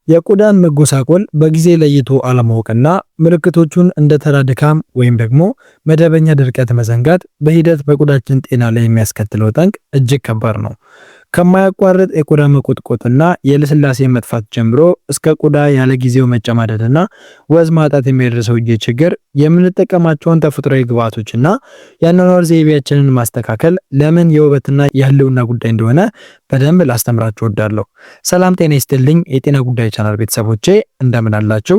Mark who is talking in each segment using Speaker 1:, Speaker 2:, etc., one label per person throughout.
Speaker 1: የቆዳን መጎሳቆል በጊዜ ለይቶ አለማወቅና ምልክቶቹን እንደ ተራ ድካም ወይም ደግሞ መደበኛ ድርቀት መዘንጋት በሂደት በቆዳችን ጤና ላይ የሚያስከትለው ጠንቅ እጅግ ከባድ ነው። ከማያቋርጥ የቆዳ መቆጥቆጥና የልስላሴ መጥፋት ጀምሮ እስከ ቆዳ ያለ ጊዜው መጨማደድና ወዝ ማጣት የሚያደርሰው ይህ ችግር የምንጠቀማቸውን ተፈጥሯዊ ግብዓቶችና የአኗኗር ዘይቤያችንን ማስተካከል ለምን የውበትና የህልውና ጉዳይ እንደሆነ በደንብ ላስተምራችሁ እወዳለሁ። ሰላም ጤና ይስጥልኝ የጤና ጉዳይ ቻናል ቤተሰቦቼ እንደምን አላችሁ?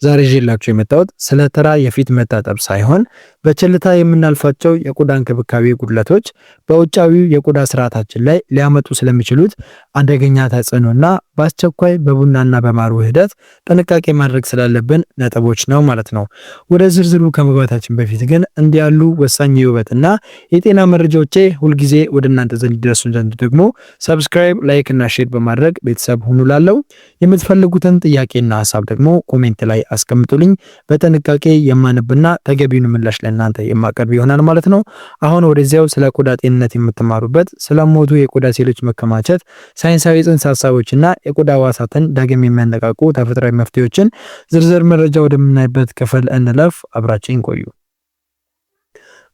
Speaker 1: ዛሬ ይዤላችሁ የመጣሁት ስለ ተራ የፊት መታጠብ ሳይሆን በችልታ የምናልፋቸው የቆዳ እንክብካቤ ጉድለቶች በውጫዊው የቆዳ ስርዓታችን ላይ ሊያመጡ ስለሚችሉት አደገኛ ተጽዕኖና በአስቸኳይ በቡናና በማር ውህደት ጥንቃቄ ማድረግ ስላለብን ነጥቦች ነው ማለት ነው። ወደ ዝርዝሩ ከመግባታችን በፊት ግን እንዲህ ያሉ ወሳኝ የውበትና የጤና መረጃዎቼ ሁልጊዜ ወደ እናንተ ዘንድ ይደርሱ ዘንድ ደግሞ ሰብስክራይብ፣ ላይክ እና ሼር በማድረግ ቤተሰብ ሁኑ። ላለው የምትፈልጉትን ጥያቄና ሀሳብ ደግሞ ኮሜንት ላይ አስቀምጡልኝ። በጥንቃቄ የማነብና ተገቢውን ምላሽ ለእናንተ የማቀርብ ይሆናል ማለት ነው። አሁን ወደዚያው ስለ ቆዳ ጤንነት የምትማሩበት ስለሞቱ የቆዳ ሴሎች መከማቸት፣ ሳይንሳዊ ጽንሰ ሀሳቦችና የቆዳ ህዋሳትን ዳግም የሚያነቃቁ ተፈጥሯዊ መፍትሄዎችን ዝርዝር መረጃ ወደምናይበት ክፍል እንለፍ። አብራችን ቆዩ።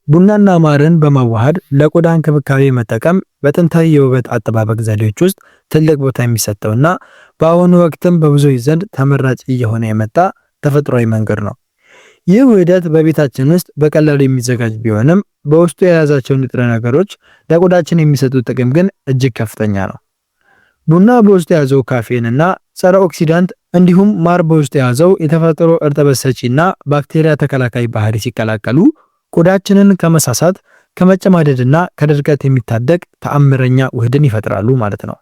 Speaker 1: ቡናና ማርን በማዋሃድ ለቆዳ እንክብካቤ መጠቀም በጥንታዊ የውበት አጠባበቅ ዘዴዎች ውስጥ ትልቅ ቦታ የሚሰጠውና በአሁኑ ወቅትም በብዙዎች ዘንድ ተመራጭ እየሆነ የመጣ ተፈጥሯዊ መንገድ ነው። ይህ ውህደት በቤታችን ውስጥ በቀላሉ የሚዘጋጅ ቢሆንም በውስጡ የያዛቸው ንጥረ ነገሮች ለቆዳችን የሚሰጡት ጥቅም ግን እጅግ ከፍተኛ ነው። ቡና በውስጡ የያዘው ካፌን እና ጸረ ኦክሲዳንት እንዲሁም ማር በውስጡ የያዘው የተፈጥሮ እርጥበት ሰጪና ባክቴሪያ ተከላካይ ባህሪ ሲቀላቀሉ ቆዳችንን ከመሳሳት ከመጨማደድና ከድርቀት የሚታደግ ተአምረኛ ውህድን ይፈጥራሉ ማለት ነው።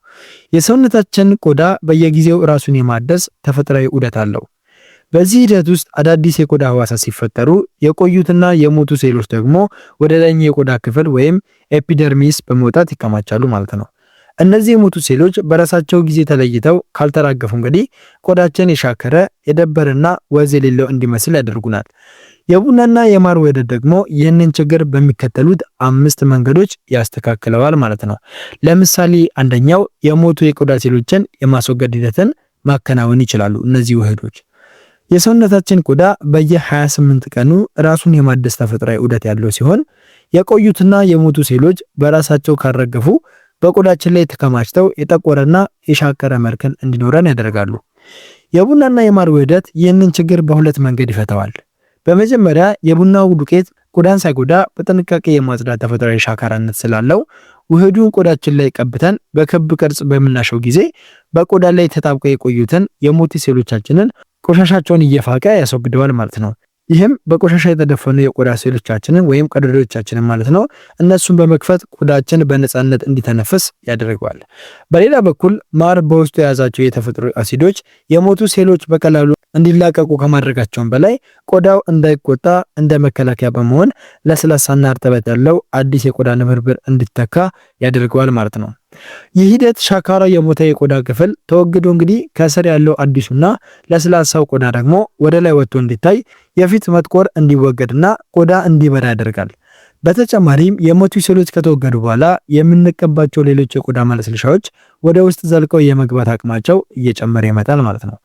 Speaker 1: የሰውነታችን ቆዳ በየጊዜው ራሱን የማደስ ተፈጥሯዊ ዑደት አለው። በዚህ ሂደት ውስጥ አዳዲስ የቆዳ ህዋሳት ሲፈጠሩ የቆዩትና የሞቱ ሴሎች ደግሞ ወደ ላይኛው የቆዳ ክፍል ወይም ኤፒደርሚስ በመውጣት ይከማቻሉ ማለት ነው። እነዚህ የሞቱ ሴሎች በራሳቸው ጊዜ ተለይተው ካልተራገፉ እንግዲህ ቆዳችን የሻከረ የደበረና ወዝ የሌለው እንዲመስል ያደርጉናል። የቡናና የማር ውህደት ደግሞ ይህንን ችግር በሚከተሉት 5 መንገዶች ያስተካክለዋል ማለት ነው። ለምሳሌ አንደኛው የሞቱ የቆዳ ሴሎችን የማስወገድ ሂደትን ማከናወን ይችላሉ። እነዚህ ውህዶች የሰውነታችን ቆዳ በየ28 ቀኑ ራሱን የማደስ ተፈጥሯዊ ዑደት ያለው ሲሆን የቆዩትና የሞቱ ሴሎች በራሳቸው ካረገፉ በቆዳችን ላይ ተከማችተው የጠቆረና የሻከረ መልክን እንዲኖረን ያደርጋሉ። የቡናና የማር ውህደት ይህንን ችግር በሁለት መንገድ ይፈታዋል። በመጀመሪያ የቡናው ዱቄት ቆዳን ሳይጎዳ በጥንቃቄ የማጽዳት ተፈጥሯዊ ሻካራነት ስላለው ውህዱን ቆዳችን ላይ ቀብተን በክብ ቅርጽ በምናሸው ጊዜ በቆዳ ላይ ተጣብቀው የቆዩትን የሞቱ ሴሎቻችንን ቆሻሻቸውን እየፋቀ ያስወግደዋል ማለት ነው። ይህም በቆሻሻ የተደፈኑ የቆዳ ሴሎቻችንን ወይም ቀዳዳዎቻችንን ማለት ነው እነሱን በመክፈት ቆዳችን በነፃነት እንዲተነፍስ ያደርገዋል። በሌላ በኩል ማር በውስጡ የያዛቸው የተፈጥሮ አሲዶች የሞቱ ሴሎች በቀላሉ እንዲላቀቁ ከማድረጋቸውም በላይ ቆዳው እንዳይቆጣ እንደ መከላከያ በመሆን ለስላሳና እርጥበት ያለው አዲስ የቆዳ ንብርብር እንዲተካ ያደርገዋል ማለት ነው። ይህ ሂደት ሻካራ የሞተ የቆዳ ክፍል ተወግዶ እንግዲህ ከስር ያለው አዲሱና ለስላሳው ቆዳ ደግሞ ወደ ላይ ወጥቶ እንዲታይ የፊት መጥቆር እንዲወገድና ቆዳ እንዲበራ ያደርጋል። በተጨማሪም የሞቱ ሴሎች ከተወገዱ በኋላ የምንቀባቸው ሌሎች የቆዳ ማለስለሻዎች ወደ ውስጥ ዘልቀው የመግባት አቅማቸው እየጨመረ ይመጣል ማለት ነው።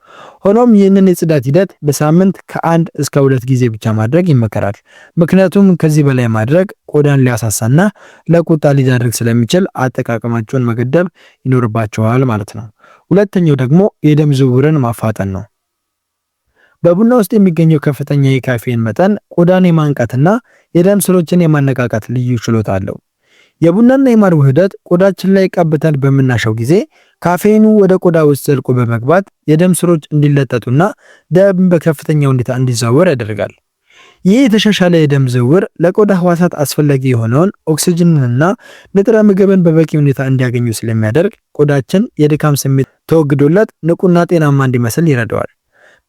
Speaker 1: ሆኖም ይህንን የጽዳት ሂደት በሳምንት ከ1 እስከ 2 ጊዜ ብቻ ማድረግ ይመከራል። ምክንያቱም ከዚህ በላይ ማድረግ ቆዳን ሊያሳሳና ለቁጣ ሊዳርግ ስለሚችል አጠቃቀማቸውን መገደብ ይኖርባቸዋል ማለት ነው። ሁለተኛው ደግሞ የደም ዝውውርን ማፋጠን ነው። በቡና ውስጥ የሚገኘው ከፍተኛ የካፌን መጠን ቆዳን የማንቃትና የደም ስሮችን የማነቃቃት ልዩ ችሎታ አለው። የቡናና የማር ውህደት ቆዳችን ላይ ቀብተን በምናሸው ጊዜ ካፌኑ ወደ ቆዳ ውስጥ ዘልቆ በመግባት የደም ስሮች እንዲለጠጡና ደም በከፍተኛ ሁኔታ እንዲዘዋወር ያደርጋል። ይህ የተሻሻለ የደም ዝውውር ለቆዳ ህዋሳት አስፈላጊ የሆነውን ኦክሲጅንንና ንጥረ ምግብን በበቂ ሁኔታ እንዲያገኙ ስለሚያደርግ ቆዳችን የድካም ስሜት ተወግዶለት ንቁና ጤናማ እንዲመስል ይረዳዋል።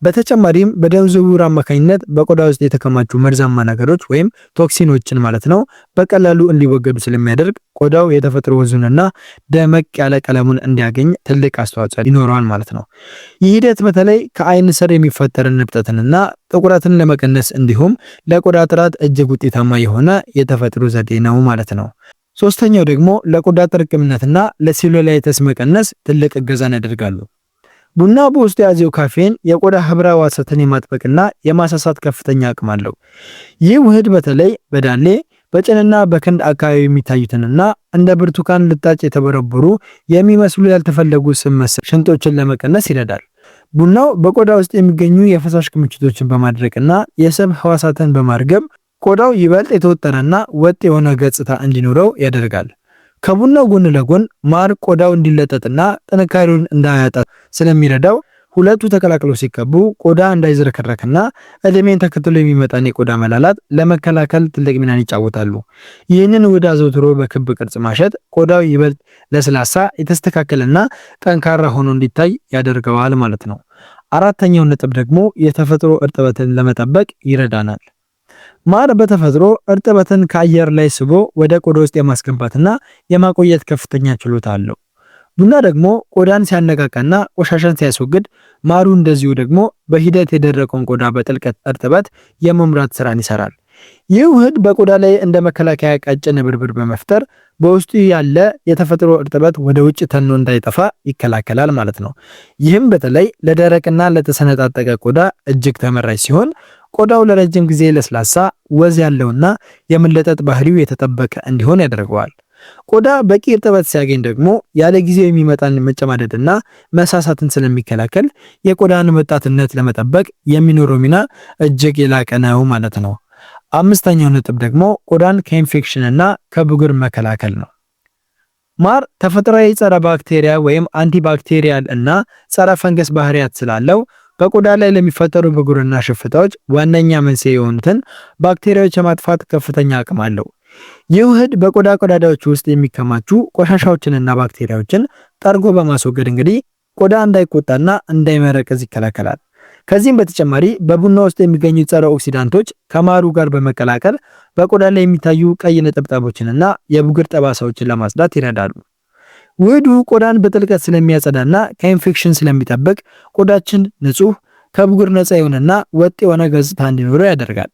Speaker 1: በተጨማሪም በደም ዝውውር አማካኝነት በቆዳ ውስጥ የተከማቹ መርዛማ ነገሮች ወይም ቶክሲኖችን ማለት ነው በቀላሉ እንዲወገዱ ስለሚያደርግ ቆዳው የተፈጥሮ ወዙንና ደመቅ ያለ ቀለሙን እንዲያገኝ ትልቅ አስተዋጽኦ ይኖረዋል ማለት ነው። ይህ ሂደት በተለይ ከአይን ስር የሚፈጠርን እብጠትንና ጥቁረትን ለመቀነስ እንዲሁም ለቆዳ ጥራት እጅግ ውጤታማ የሆነ የተፈጥሮ ዘዴ ነው ማለት ነው። ሶስተኛው ደግሞ ለቆዳ ጥርቅምነትና ለሴሉላይተስ መቀነስ ትልቅ እገዛን ያደርጋሉ። ቡና በውስጡ የያዘው ካፌን የቆዳ ህብረ ሕዋሳትን የማጥበቅና የማሳሳት ከፍተኛ አቅም አለው። ይህ ውህድ በተለይ በዳሌ በጭንና በክንድ አካባቢ የሚታዩትንና እንደ ብርቱካን ልጣጭ የተበረበሩ የሚመስሉ ያልተፈለጉ ስብ መሰል ሽንጦችን ለመቀነስ ይረዳል። ቡናው በቆዳ ውስጥ የሚገኙ የፈሳሽ ክምችቶችን በማድረቅና የስብ ሕዋሳትን በማርገብ ቆዳው ይበልጥ የተወጠረና ወጥ የሆነ ገጽታ እንዲኖረው ያደርጋል። ከቡናው ጎን ለጎን ማር ቆዳው እንዲለጠጥና ጥንካሬውን እንዳያጣ ስለሚረዳው ሁለቱ ተቀላቅለው ሲቀቡ ቆዳ እንዳይዝረከረክና እድሜን ተከትሎ የሚመጣን የቆዳ መላላት ለመከላከል ትልቅ ሚናን ይጫወታሉ። ይህንን ውህድ አዘውትሮ በክብ ቅርጽ ማሸት ቆዳው ይበልጥ ለስላሳ፣ የተስተካከለና ጠንካራ ሆኖ እንዲታይ ያደርገዋል ማለት ነው። አራተኛው ነጥብ ደግሞ የተፈጥሮ እርጥበትን ለመጠበቅ ይረዳናል። ማር በተፈጥሮ እርጥበትን ከአየር ላይ ስቦ ወደ ቆዳ ውስጥ የማስገባትና የማቆየት ከፍተኛ ችሎታ አለው። ቡና ደግሞ ቆዳን ሲያነቃቃና ቆሻሻን ሲያስወግድ፣ ማሩ እንደዚሁ ደግሞ በሂደት የደረቀውን ቆዳ በጥልቀት እርጥበት የመምራት ስራን ይሰራል። ይህ ውህድ በቆዳ ላይ እንደ መከላከያ ቀጭን ብርብር በመፍጠር በውስጡ ያለ የተፈጥሮ እርጥበት ወደ ውጭ ተኖ እንዳይጠፋ ይከላከላል ማለት ነው። ይህም በተለይ ለደረቅና ለተሰነጣጠቀ ቆዳ እጅግ ተመራጭ ሲሆን ቆዳው ለረጅም ጊዜ ለስላሳ ወዝ ያለውና የመለጠጥ ባህሪው የተጠበቀ እንዲሆን ያደርገዋል። ቆዳ በቂ እርጥበት ሲያገኝ ደግሞ ያለ ጊዜው የሚመጣን መጨማደድና መሳሳትን ስለሚከላከል የቆዳን ወጣትነት ለመጠበቅ የሚኖረው ሚና እጅግ የላቀ ነው ማለት ነው። አምስተኛው ነጥብ ደግሞ ቆዳን ከኢንፌክሽንና ከብጉር መከላከል ነው። ማር ተፈጥሯዊ ጸረ ባክቴሪያ ወይም አንቲባክቴሪያል እና ጸረ ፈንገስ ባህሪያት ስላለው በቆዳ ላይ ለሚፈጠሩ ብጉርና ሽፍታዎች ዋነኛ መንስኤ የሆኑትን ባክቴሪያዎች የማጥፋት ከፍተኛ አቅም አለው። ይህ ውህድ በቆዳ ቀዳዳዎች ውስጥ የሚከማቹ ቆሻሻዎችንና ባክቴሪያዎችን ጠርጎ በማስወገድ እንግዲህ ቆዳ እንዳይቆጣና እንዳይመረቅዝ ይከላከላል። ከዚህም በተጨማሪ በቡና ውስጥ የሚገኙ ጸረ ኦክሲዳንቶች ከማሩ ጋር በመቀላቀል በቆዳ ላይ የሚታዩ ቀይ ነጠብጣቦችንና የብጉር ጠባሳዎችን ለማጽዳት ይረዳሉ። ውህዱ ቆዳን በጥልቀት ስለሚያጸዳና ከኢንፌክሽን ስለሚጠብቅ ቆዳችን ንጹህ፣ ከብጉር ነፃ የሆነና ወጥ የሆነ ገጽታ እንዲኖረው ያደርጋል።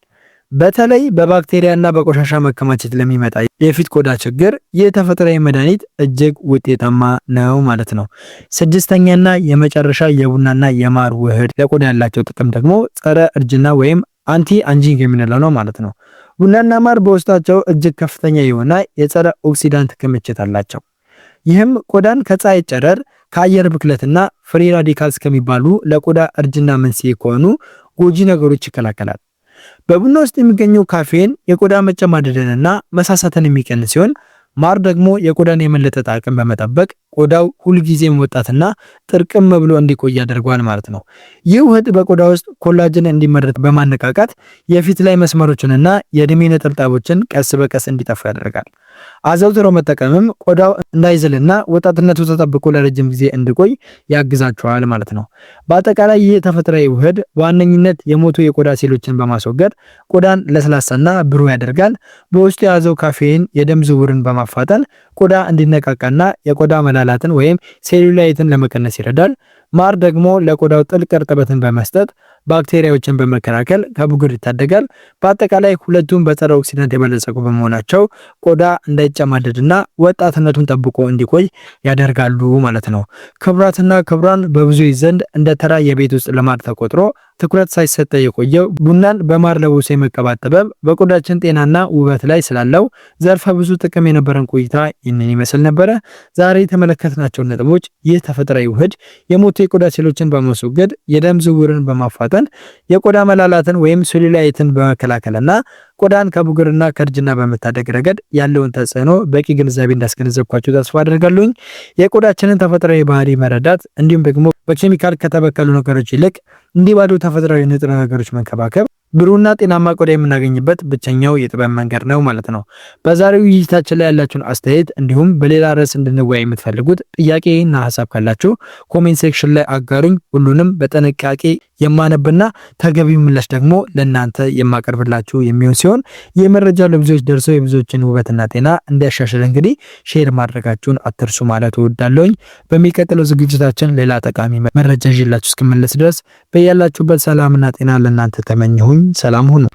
Speaker 1: በተለይ በባክቴሪያና በቆሻሻ መከማቸት ለሚመጣ የፊት ቆዳ ችግር ይህ ተፈጥሯዊ መድኃኒት እጅግ ውጤታማ ነው ማለት ነው። ስድስተኛና የመጨረሻ የቡናና የማር ውህድ ለቆዳ ያላቸው ጥቅም ደግሞ ጸረ እርጅና ወይም አንቲ አንጂንግ የምንለው ነው ማለት ነው። ቡናና ማር በውስጣቸው እጅግ ከፍተኛ የሆነ የጸረ ኦክሲዳንት ክምችት አላቸው። ይህም ቆዳን ከፀሐይ ጨረር፣ ከአየር ብክለትና ፍሪ ራዲካልስ ከሚባሉ ለቆዳ እርጅና መንስኤ ከሆኑ ጎጂ ነገሮች ይከላከላል። በቡና ውስጥ የሚገኘው ካፌን የቆዳ መጨማደድንና መሳሳትን የሚቀንስ ሲሆን ማር ደግሞ የቆዳን የመለጠጥ አቅም በመጠበቅ ቆዳው ሁልጊዜም ወጣትና ጥርቅም ብሎ እንዲቆይ ያደርገዋል ማለት ነው። ይህ ውህድ በቆዳ ውስጥ ኮላጅን እንዲመረት በማነቃቃት የፊት ላይ መስመሮችንና የእድሜ ነጠብጣቦችን ቀስ በቀስ እንዲጠፉ ያደርጋል። አዘውትሮ መጠቀምም ቆዳው እንዳይዝልና ወጣትነቱ ተጠብቆ ለረጅም ጊዜ እንዲቆይ ያግዛቸዋል ማለት ነው። በአጠቃላይ ይህ ተፈጥሯዊ ውህድ በዋነኝነት የሞቱ የቆዳ ሴሎችን በማስወገድ ቆዳን ለስላሳና ብሩህ ያደርጋል። በውስጡ የያዘው ካፌን የደም ዝውውርን በማፋጠን ቆዳ እንዲነቃቃና የቆዳ መላላትን ወይም ሴሉላይትን ለመቀነስ ይረዳል። ማር ደግሞ ለቆዳው ጥልቅ እርጥበትን በመስጠት ባክቴሪያዎችን በመከላከል ከብጉር ይታደጋል። በአጠቃላይ ሁለቱም በጸረ ኦክሲዳንት የበለጸጉ በመሆናቸው ቆዳ እንዳይጨማደድና ወጣትነቱን ጠብቆ እንዲቆይ ያደርጋሉ ማለት ነው። ክቡራትና ክቡራን በብዙዎች ዘንድ እንደ ተራ የቤት ውስጥ ልማድ ተቆጥሮ ትኩረት ሳይሰጠ የቆየው ቡናን በማር ለውሶ የመቀባት ጥበብ በቆዳችን ጤናና ውበት ላይ ስላለው ዘርፈ ብዙ ጥቅም የነበረን ቆይታ ይህንን ይመስል ነበረ። ዛሬ የተመለከትናቸው ነጥቦች ይህ ተፈጥሯዊ ውህድ የሞቱ የቆዳ ሴሎችን በማስወገድ የደም ዝውውርን በማፋጠን የቆዳ መላላትን ወይም ሴሉላይትን በመከላከልና ቆዳን ከብጉርና ከእርጅና በመታደግ ረገድ ያለውን ተጽዕኖ በቂ ግንዛቤ እንዳስገነዘብኳችሁ ተስፋ አደርጋለሁኝ። የቆዳችንን ተፈጥሯዊ ባህሪ መረዳት እንዲሁም ደግሞ በኬሚካል ከተበከሉ ነገሮች ይልቅ እንዲህ ባሉ ተፈጥሯዊ ንጥረ ነገሮች መንከባከብ ብሩህና ጤናማ ቆዳ የምናገኝበት ብቸኛው የጥበብ መንገድ ነው ማለት ነው። በዛሬው ውይይታችን ላይ ያላችሁን አስተያየት እንዲሁም በሌላ ርዕስ እንድንወያይ የምትፈልጉት ጥያቄና ሀሳብ ካላችሁ ኮሜንት ሴክሽን ላይ አጋሩኝ። ሁሉንም በጥንቃቄ የማነብና ተገቢው ምላሽ ደግሞ ለእናንተ የማቀርብላችሁ የሚሆን ሲሆን ይህ መረጃ ለብዙዎች ደርሶ የብዙዎችን ውበትና ጤና እንዲያሻሽል እንግዲህ ሼር ማድረጋችሁን አትርሱ ማለት እወዳለሁኝ። በሚቀጥለው ዝግጅታችን ሌላ ጠቃሚ መረጃ ይዤላችሁ እስክመለስ ድረስ በያላችሁበት ሰላምና ጤና ለእናንተ ተመኘሁኝ። ሰላም ሁኑ።